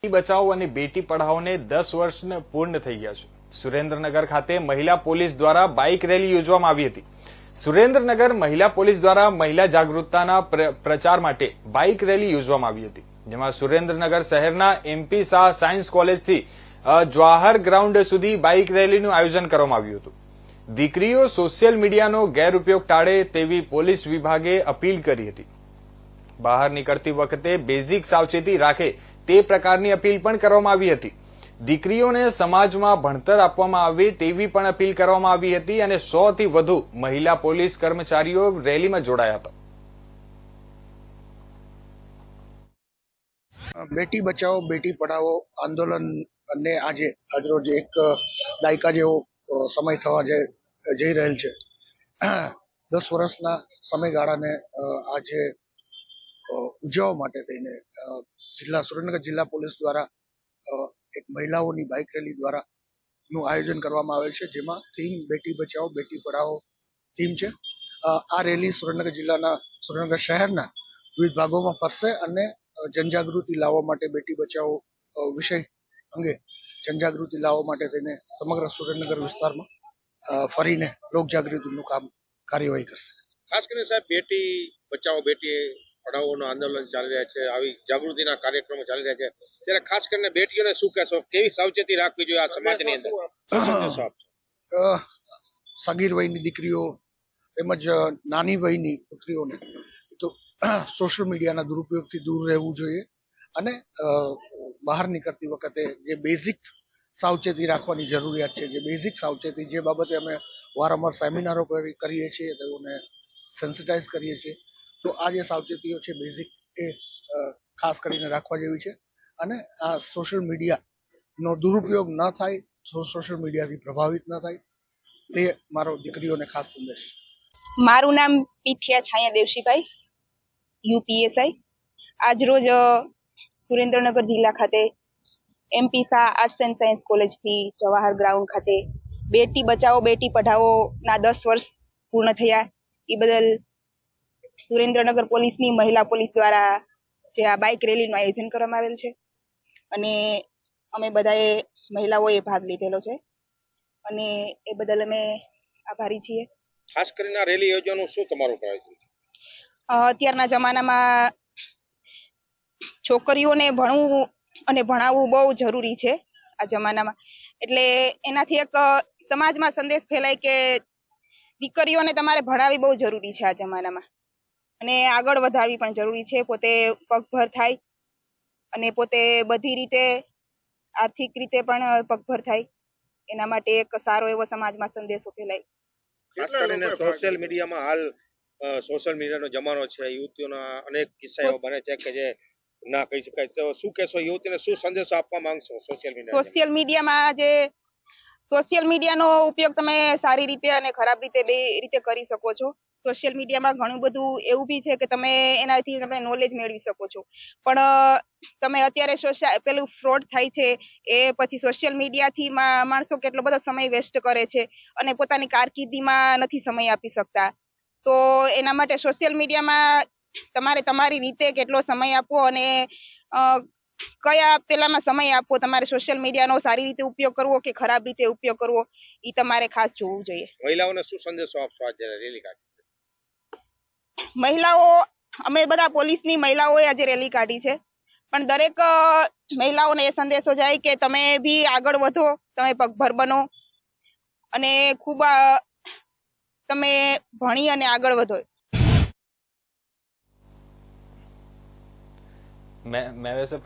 બેટી બચાવો અને બેટી પઢાઓને 10 વર્ષ પૂર્ણ થઈ ગયા છે। સુરેન્દ્રનગર ખાતે મહિલા પોલીસ દ્વારા બાઇક રેલી યોજવામાં આવી હતી। સુરેન્દ્રનગર મહિલા પોલીસ દ્વારા મહિલા જાગૃતતાના પ્રચાર માટે બાઇક રેલી યોજવામાં આવી હતી, જેમાં સુરેન્દ્રનગર શહેરના એમપી શાહ સાયન્સ કોલેજથી જવાહર ગ્રાઉન્ડ સુધી બાઇક રેલીનું આયોજન કરવામાં આવ્યું હતું। દીકરીઓ સોશિયલ મીડિયાનો ગેરઉપયોગ ટાળે તેવી પોલીસ વિભાગે અપીલ કરી હતી। બહાર નીકળતી વખતે બેઝિક સાવચેતી રાખે તે પ્રકારની અપીલ પણ કરવામાં આવી હતી। દીકરીઓને સમાજમાં ભણતર આપવામાં આવે તેવી પણ અપીલ કરવામાં આવી હતી અને 100 થી વધુ મહિલા પોલીસ કર્મચારીઓ રેલીમાં જોડાયા હતા। બેટી બચાવો બેટી પઢાઓ આંદોલન અને આજરોજ એક દાયકા જેવો સમય થવા જઈ રહેલ છે। 10 વર્ષના સમયગાળાને આજે ઉજવવા માટે થઈને સુરેન્દ્રનગર જિલ્લા પોલીસ દ્વારા એક મહિલાઓની બાઇક રેલી દ્વારા નું આયોજન કરવામાં આવેલ છે, જેમાં થીમ બેટી બચાવો બેટી પઢાઓ થીમ છે। આ રેલી સુરેન્દ્રનગર શહેરના વિવિધ ભાગોમાં ફરશે અને જનજાગૃતિ લાવવા માટે બેટી બચાવો વિષય અંગે જનજાગૃતિ લાવવા માટે થઈને સમગ્ર સુરેન્દ્રનગર વિસ્તારમાં ફરીને લોકજાગૃતિનું કાર્યવાહી કરશે। ખાસ કરીને સાહેબ બેટી બચાવો બેટી પઢાઓનું આંદોલન ચાલી રહ્યા છે, આવી જાગૃતિના કાર્યક્રમો ચાલી રહ્યા છે, ત્યારે ખાસ કરીને બેટીઓને શું કહેશો, કેવી સાવચેતી રાખવી જોઈએ આ સમાજની અંદર? સગીર વયની દીકરીઓ તેમજ નાની વયની પુત્રીઓને તો સોશિયલ મીડિયાના દુરુપયોગથી દૂર રહેવું જોઈએ અને બહાર નીકળતી વખતે જે બેઝિક સાવચેતી રાખવાની જરૂરિયાત છે, જે બેઝિક સાવચેતી જે બાબતે અમે વારંવાર સેમિનારો કરીએ છીએ, તેઓને સેન્સિટાઇઝ કરીએ છીએ, તો આ જે સાવચેતીઓ છે બેઝિક એ ખાસ કરીને રાખવા જેવી છે અને આ સોશિયલ મીડિયાનો દુરુપયોગ ન થાય, સોશિયલ મીડિયાથી પ્રભાવિત ન થાય, તે મારો દીકરીઓને ખાસ સંદેશ। મારું નામ પીઠિયા છાયા દેવશીભાઈ, યુપીએસઆઈ। આજરોજ સુરેન્દ્રનગર જિલ્લા ખાતે MP Shah arts and science કોલેજથી જવાહર ગ્રાઉન્ડ ખાતે બેટી બચાવો બેટી પઢાઓ ના 10 વર્ષ પૂર્ણ થયા, એ બદલ સુરેન્દ્રનગર પોલીસની મહિલા પોલીસ દ્વારા જે આ બાઇક રેલીનું આયોજન કરવામાં આવેલ છે અને અમે બધાએ મહિલાઓએ ભાગ લીધેલો છે અને એ બદલ અમે આભારી છીએ। ખાસ કરીને આ રેલી યોજવાનું શું તમારું પ્રયાસ છે? અત્યારના જમાનામાં છોકરીઓને ભણવું અને ભણાવવું બહુ જરૂરી છે આ જમાનામાં, એટલે એનાથી એક સમાજમાં સંદેશ ફેલાય કે દીકરીઓને તમારે ભણાવવી બહુ જરૂરી છે આ જમાનામાં અને આગળ વધારવી પણ જરૂરી છે, પોતે પગભર થાય અને પોતે બધી રીતે આર્થિક રીતે પણ પગભર થાય, એના માટે એક સારો એવો સમાજમાં સંદેશો ફેલાય। ખાસ કરીને સોશિયલ મીડિયામાં હાલ સોશિયલ મીડિયાનો જમાનો છે, યુવતીઓના અનેક કિસ્સા એવા બને છે કે જે ના કહી શકાય, તો શું કહેશો, યુવતીને શું સંદેશો આપવા માંગશો? સોશિયલ મીડિયાનો ઉપયોગ તમે સારી રીતે અને ખરાબ રીતે બે રીતે કરી શકો છો। સોશિયલ મીડિયામાં ઘણું બધું એવું બી છે કે એનાથી તમે નોલેજ મેળવી શકો છો, પણ તમે અત્યારે પેલું ફ્રોડ થાય છે એ પછી સોશિયલ મીડિયાથી માણસો કેટલો બધો સમય વેસ્ટ કરે છે અને પોતાની કારકિર્દીમાં નથી સમય આપી શકતા, તો એના માટે સોશિયલ મીડિયામાં તમારે તમારી રીતે કેટલો સમય આપવો અને કયા પેલામાં સમય આપવો, તમારે સોશિયલ મીડિયાનો સારી રીતે ઉપયોગ કરવો કે ખરાબ રીતે ઉપયોગ કરવો, એ તમારે ખાસ જોવું જોઈએ। મહિલાઓને શું સંદેશો આપશો આજે રેલી કાઢી? મહિલાઓ, અમે બધા પોલીસની મહિલાઓએ આજે રેલી કાઢી છે, પણ દરેક મહિલાઓને એ સંદેશો જાય કે તમે બી આગળ વધો, તમે પગભર બનો અને ખૂબ તમે ભણી અને આગળ વધો। मैं वैसे